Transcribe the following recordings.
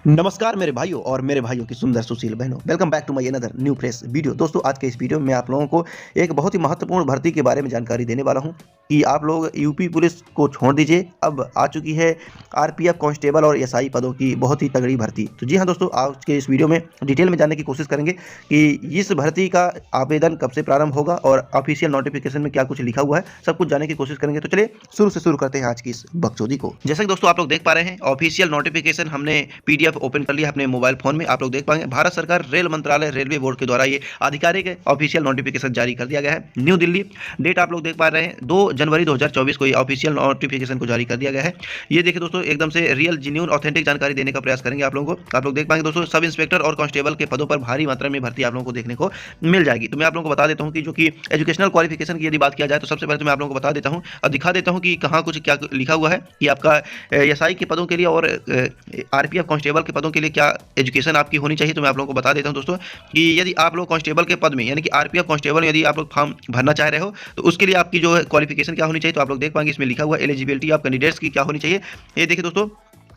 नमस्कार मेरे भाइयों और मेरे भाइयों की सुंदर सुशील बहनों, welcome back to my another new fresh video. दोस्तों, आज के इस वीडियो में मैं आप लोगों को एक बहुत ही महत्वपूर्ण भर्ती के बारे में जानकारी देने वाला हूं कि आप लोग यूपी पुलिस को छोड़ दीजिए, अब आ चुकी है आरपीएफ कांस्टेबल और एसआई पदों की बहुत ही तगड़ी भर्ती। तो जी हाँ दोस्तों, आज के इस वीडियो में डिटेल में जानने की कोशिश करेंगे कि इस भर्ती का आवेदन कब से प्रारंभ होगा और ऑफिशियल नोटिफिकेशन में क्या कुछ लिखा हुआ है, सब कुछ जानने की कोशिश करेंगे। तो चलिए शुरू करते हैं आज की इस बकचोदी को। जैसा कि दोस्तों आप लोग देख पा रहे हैं, ऑफिशियल नोटिफिकेशन हमने पीडीएफ ओपन कर लिया अपने मोबाइल फोन में। आप लोग देख पाएंगे भारत सरकार रेल मंत्रालय रेलवे बोर्ड के द्वारा ये आधिकारिक ऑफिशियल नोटिफिकेशन जारी कर दिया गया है। न्यू दिल्ली, डेट आप लोग देख पा रहे हैं 2 जनवरी 2024 को ये ऑफिशियल नोटिफिकेशन को जारी कर दिया गया है। ये देखिए दोस्तों, एकदम से रियल जेन्युइन ऑथेंटिक जानकारी देने का प्रयास करेंगे आप लोगों को। आप लोग देख पाएंगे दोस्तों, सब इंस्पेक्टर और कांस्टेबल के पदों पर भारी मात्रा में भर्ती आप लोगों को देखने को मिल जाएगी। तो मैं आप लोगों को बता देता हूं कि जो कि एजुकेशनल क्वालिफिकेशन की यदि बात किया जाए तो सबसे पहले तो मैं आप लोगों को बता देता हूं और दिखा देता हूं कि कहां कुछ क्या लिखा हुआ है कि आपका एसआई के पदों के लिए और आरपीएफ कांस्टेबल के पदों के लिए क्या एजुकेशन आपकी होनी चाहिए। तो मैं आप लोगों को बता देता हूं दोस्तों कि यदि आप लोग कांस्टेबल के पद में यानी कि आरपीएफ कांस्टेबल यदि आप लोग फॉर्म भरना चाह रहे हो तो उसके लिए आपकी जो है क्वालिफिकेशन क्या होनी चाहिए। तो आप लोग देख पाएंगे इसमें लिखा हुआ एलिजिबिलिटी ऑफ कैंडिडेट्स की क्या होनी चाहिए। ये देखिए दोस्तों,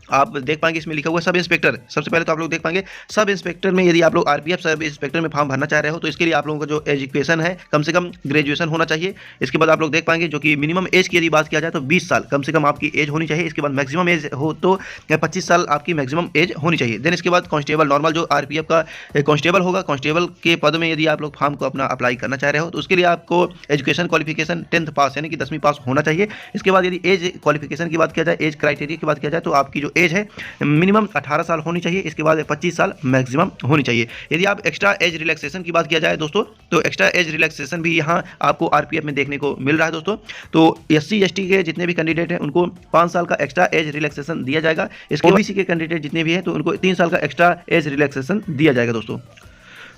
आप देख पाएंगे इसमें लिखा हुआ सब इंस्पेक्टर। सबसे पहले तो आप लोग देख पाएंगे सब इंस्पेक्टर में यदि आप लोग आरपीएफ सब इंस्पेक्टर में फॉर्म भरना चाह रहे हो तो इसके लिए आप लोगों का जो एजुकेशन है कम से कम ग्रेजुएशन होना चाहिए। इसके बाद आप लोग देख पाएंगे जो कि मिनिमम एज की यदि बात किया जाए तो 20 साल कम से कम आपकी एज होनी चाहिए। इसके बाद मैक्सिमम एज हो तो 25 साल आपकी मैक्सिमम एज होनी चाहिए। देन इसके बाद कांस्टेबल नॉर्मल जो आरपीएफ का कांस्टेबल होगा, कांस्टेबल के पद में यदि आप लोग फॉर्म को अपना अप्लाई करना चाह रहे हो तो उसके लिए आपको एजुकेशन क्वालिफिकेशन 10th पास यानी कि 10वीं पास होना चाहिए। इसके बाद यदि एज क्वालिफिकेशन की बात किया जाए, एज क्राइटेरिया की बात किया जाए तो आपकी जो एज है मिनिमम 18 साल होनी चाहिए। इसके बाद 25 साल मैक्सिमम होनी चाहिए। यदि आप एक्स्ट्रा एज रिलैक्सेशन की बात किया जाए दोस्तों तो एक्स्ट्रा एज रिलैक्सेशन भी यहाँ आपको आरपीएफ में देखने को मिल रहा है दोस्तों। तो एससी एसटी के जितने भी कैंडिडेट हैं उनको 5 साल का एक्स्ट्रा एज रिलैक्सेशन दिया जाएगा। इसके ओबीसी के कैंडिडेट जितने भी हैं तो उनको 3 साल का एक्स्ट्रा एज रिलैक्सेशन दिया जाएगा दोस्तों।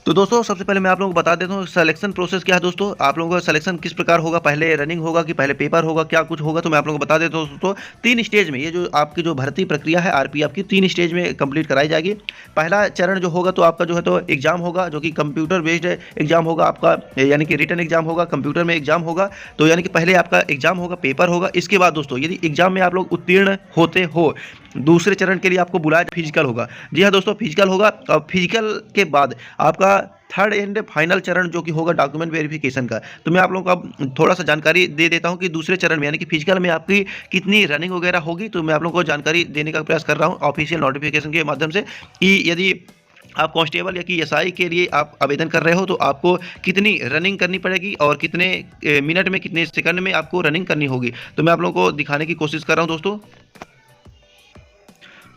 तो दोस्तों सबसे पहले मैं आप लोगों को बता देता हूँ सिलेक्शन प्रोसेस क्या है दोस्तों। आप लोगों का सिलेक्शन किस प्रकार होगा, पहले रनिंग होगा कि पहले पेपर होगा, क्या कुछ होगा, तो मैं आप लोगों को बता देता हूँ दोस्तों। 3 स्टेज में ये जो आपकी जो भर्ती प्रक्रिया है आरपीएफ की 3 स्टेज में कंप्लीट कराई जाएगी। पहला चरण जो होगा तो आपका जो है तो एग्जाम होगा जो कि कंप्यूटर बेस्ड एग्जाम होगा आपका, यानी कि रिटन एग्जाम होगा, कंप्यूटर में एग्जाम होगा। तो यानी कि पहले आपका एग्जाम होगा, पेपर होगा। इसके बाद दोस्तों यदि एग्जाम में आप लोग उत्तीर्ण होते हो दूसरे चरण के लिए आपको बुलाया फिजिकल होगा। जी हाँ दोस्तों, फिजिकल होगा और फिजिकल के बाद आपका थर्ड एंड फाइनल चरण जो कि होगा डॉक्यूमेंट वेरिफिकेशन का। तो मैं आप लोगों को थोड़ा सा जानकारी दे देता हूं कि दूसरे चरण में यानी कि फिजिकल में आपकी कितनी रनिंग वगैरह होगी। तो मैं आप लोगों को जानकारी देने का प्रयास कर रहा हूं ऑफिशियल नोटिफिकेशन के माध्यम से कि यदि आप कांस्टेबल या कि एसआई के लिए आप आवेदन कर रहे हो तो आपको कितनी रनिंग करनी पड़ेगी और कितने मिनट में कितने सेकंड में आपको रनिंग करनी होगी। तो मैं आप लोगों को दिखाने की कोशिश कर रहा हूँ दोस्तों।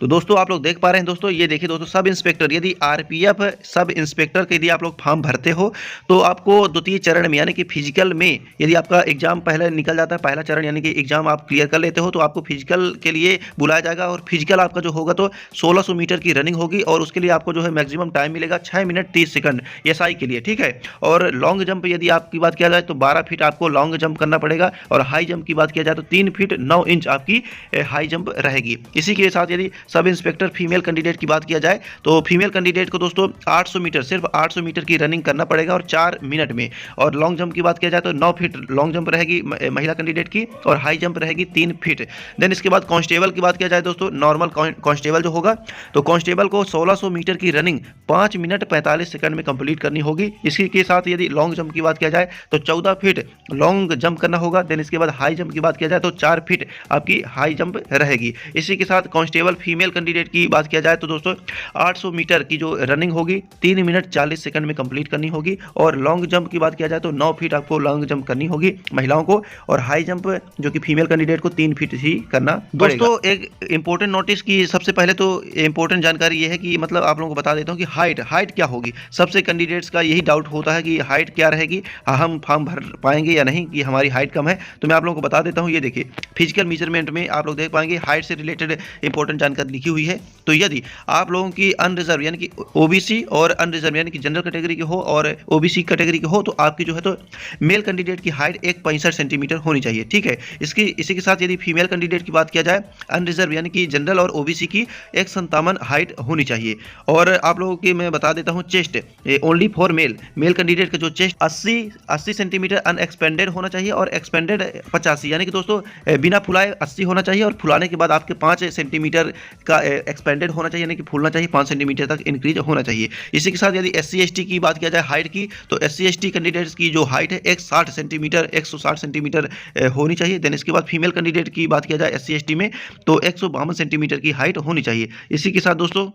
तो दोस्तों आप लोग देख पा रहे हैं दोस्तों, ये देखिए दोस्तों, सब इंस्पेक्टर यदि आरपीएफ सब इंस्पेक्टर के यदि आप लोग फॉर्म भरते हो तो आपको द्वितीय चरण में यानी कि फिजिकल में यदि आपका एग्जाम पहले निकल जाता है, पहला चरण यानी कि एग्जाम आप क्लियर कर लेते हो तो आपको फिजिकल के लिए बुलाया जाएगा। और फिजिकल आपका जो होगा तो 1600 मीटर की रनिंग होगी और उसके लिए आपको जो है मैक्सिमम टाइम मिलेगा 6 मिनट 30 सेकंड एसआई के लिए, ठीक है। और लॉन्ग जंप यदि आपकी बात किया जाए तो 12 फीट आपको लॉन्ग जंप करना पड़ेगा और हाई जंप की बात किया जाए तो 3 फीट 9 इंच आपकी हाई जंप रहेगी। इसी के साथ यदि सब इंस्पेक्टर फीमेल कैंडिडेट की बात किया जाए तो फीमेल कैंडिडेट को दोस्तों 800 मीटर सिर्फ 800 मीटर की रनिंग करना पड़ेगा और 4 मिनट में। और लॉन्ग जंप की बात किया जाए तो 9 फीट लॉन्ग जंप रहेगी महिला कैंडिडेट की और हाई जंप रहेगी 3 फीट। देन इसके बाद कांस्टेबल की बात किया जाए दोस्तों, नॉर्मल कांस्टेबल जो होगा तो कांस्टेबल को 1600 मीटर की रनिंग 5 मिनट 45 सेकंड में कंप्लीट करनी होगी। इसी के साथ यदि लॉन्ग जंप की बात किया जाए तो 14 फीट लॉन्ग जंप करना होगा। देन इसके बाद हाई जंप की बात किया जाए तो 4 फीट आपकी हाई जंप रहेगी। इसी के साथ कांस्टेबल फीमेल कैंडिडेट की बात किया जाए तो दोस्तों 800 मीटर की जो रनिंग होगी 3 मिनट 40 सेकंड में कंप्लीट करनी होगी। और लॉन्ग जंप की बात किया जाए तो 9 फीट आपको लॉन्ग जंप करनी होगी महिलाओं को और हाई जंप जो कि फीमेल कैंडिडेट को 3 फीट ही करना पड़ेगा। दोस्तों एक इंपॉर्टेंट नोटिस की सबसे पहले तो इंपॉर्टेंट जानकारी ये है कि मतलब आप लोगों को बता देता हूँ कि हाइट क्या होगी। सबसे कैंडिडेट्स का यही डाउट होता है कि हाइट क्या रहेगी, हम फॉर्म भर पाएंगे या नहीं कि हमारी हाइट कम है। तो मैं आप लोगों को बता देता हूँ, ये देखिए फिजिकल मेजरमेंट में आप लोग देख पाएंगे हाइट से रिलेटेड इंपॉर्टेंट जानकारी लिखी हुई है। तो यदि आप लोगों की अनरिजर्व यानी कि ओबीसी और अनरिजर्व यानी कि जनरल कैटेगरी के हो और ओबीसी कैटेगरी के हो तो आपकी जो है तो मेल कैंडिडेट की हाइट 1.65 सेंटीमीटर होनी चाहिए, ठीक है। इसी के साथ यदि फीमेल कैंडिडेट की बात किया जाए अनरिजर्व यानी कि जनरल और ओबीसी की 157 हाइट होनी चाहिए। और आप लोगों की मैं बता देता हूँ chest only for male candidate का जो चेस्ट 80 सेंटीमीटर अनएक्सपेंडेड होना चाहिए और एक्सपेंडेड 85 यानी कि दोस्तों बिना फुलाए 80 होना चाहिए और फुलाने के बाद आपके 5 सेंटीमीटर का एक्सपेंडेड होना चाहिए, यानी कि फूलना चाहिए, 5 सेंटीमीटर तक इंक्रीज होना चाहिए। इसी के साथ यदि SC/ST की बात किया जाए हाइट की, तो SC/ST कैंडिडेट्स की जो हाइट है 160 सेंटीमीटर होनी चाहिए। देन इसके बाद फीमेल कैंडिडेट की बात किया जाए SC/ST में, तो 152 सेंटीमीटर की हाइट होनी चाहिए। इसी के साथ दोस्तों,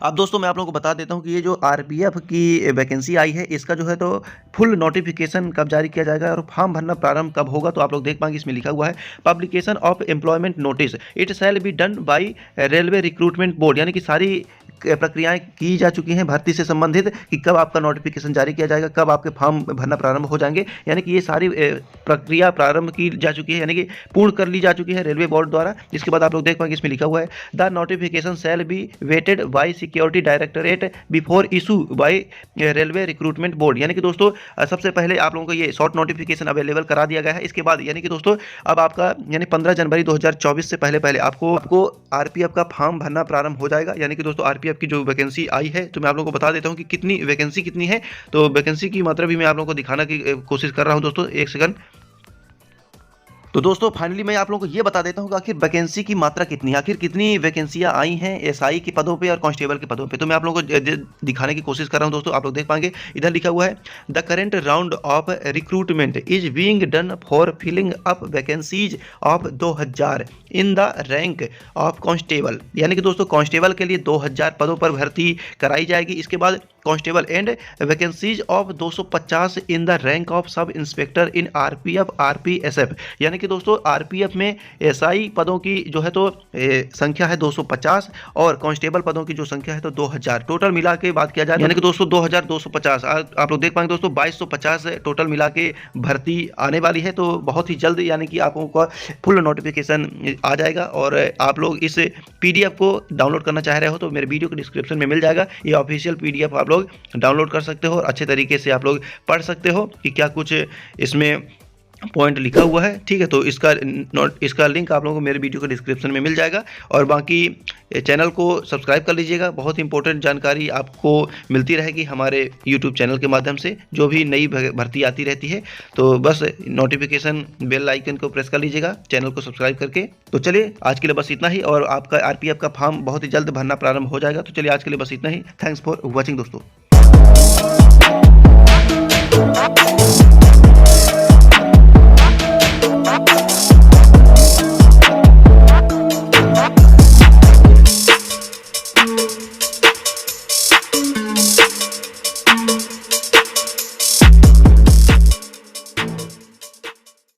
अब दोस्तों मैं आप लोगों को बता देता हूं कि ये जो RPF की वैकेंसी आई है, इसका जो है तो फुल नोटिफिकेशन कब जारी किया जाएगा और फॉर्म भरना प्रारंभ कब होगा, तो आप लोग देख पाएंगे इसमें लिखा हुआ है publication of employment notice it shall be done by railway recruitment board, यानी कि सारी प्रक्रियाएं की जा चुकी हैं भर्ती से संबंधित कि कब आपका नोटिफिकेशन जारी किया जाएगा, कब आपके फॉर्म भरना प्रारंभ हो जाएंगे, यानी कि ये सारी प्रक्रिया प्रारंभ की जा चुकी है, यानी कि पूर्ण कर ली जा चुकी है रेलवे बोर्ड द्वारा। इसके बाद आप लोग देख पाएंगे इसमें लिखा हुआ है the notification shall be vetted by security directorate before issue by railway recruitment board, यानी कि दोस्तों सबसे पहले आप लोगों को ये शॉर्ट नोटिफिकेशन अवेलेबल करा दिया गया है। इसके बाद यानी कि दोस्तों अब आपका यानी 15 जनवरी 2024 से पहले आपको RPF का फॉर्म भरना प्रारंभ हो जाएगा। यानी कि दोस्तों RPF की जो वैकेंसी आई है, तो मैं आप लोगों को बता देता हूं कि कितनी वैकेंसी कितनी है। तो वैकेंसी की मात्रा भी मैं आप लोगों को दिखाने की कोशिश कर रहा हूं दोस्तों, एक सेकंड। तो दोस्तों फाइनली मैं आप लोगों को ये बता देता हूँ कि आखिर वैकेंसी की मात्रा कितनी है, आखिर कितनी वैकेंसियाँ आई हैं SI के पदों पे और कांस्टेबल के पदों पे। तो मैं आप लोगों को दिखाने की कोशिश कर रहा हूँ दोस्तों, आप लोग देख पाएंगे इधर लिखा हुआ है the current round of recruitment is being done for filling up vacancies of 2000 in the rank of constable, यानी कि दोस्तों कांस्टेबल के लिए 2000 पदों पर भर्ती कराई जाएगी। इसके बाद constable and vacancies of 250 in the rank of sub inspector in RPF RPSF, यानी कि दोस्तों RPF में SI पदों की जो है तो संख्या है 250 और कांस्टेबल पदों की जो संख्या है तो 2000, टोटल मिला के बात किया जाए यानी कि दोस्तों 2250। आप लोग देख पाएंगे दोस्तों 2250 टोटल मिला के भर्ती आने वाली है। तो बहुत ही जल्द यानी कि आप लोगों का फुल नोटिफिकेशन आ जाएगा और आप लोग इस PDF को डाउनलोड करना चाह रहे हो तो मेरे वीडियो के डिस्क्रिप्शन में मिल जाएगा। ये ऑफिशियल PDF आप लोग डाउनलोड कर सकते हो और अच्छे तरीके से आप लोग पढ़ सकते हो कि क्या कुछ इसमें पॉइंट लिखा हुआ है, ठीक है। तो इसका लिंक आप लोगों को मेरे वीडियो के डिस्क्रिप्शन में मिल जाएगा और बाकी चैनल को सब्सक्राइब कर लीजिएगा। बहुत इंपॉर्टेंट जानकारी आपको मिलती रहेगी हमारे यूट्यूब चैनल के माध्यम से, जो भी नई भर्ती आती रहती है। तो बस नोटिफिकेशन बेल आइकन को प्रेस कर लीजिएगा चैनल को सब्सक्राइब करके। तो चलिए आज के लिए बस इतना ही और आपका RPF का फॉर्म बहुत ही जल्द भरना प्रारंभ हो जाएगा। तो चलिए आज के लिए बस इतना ही। थैंक्स फॉर वॉचिंग दोस्तों।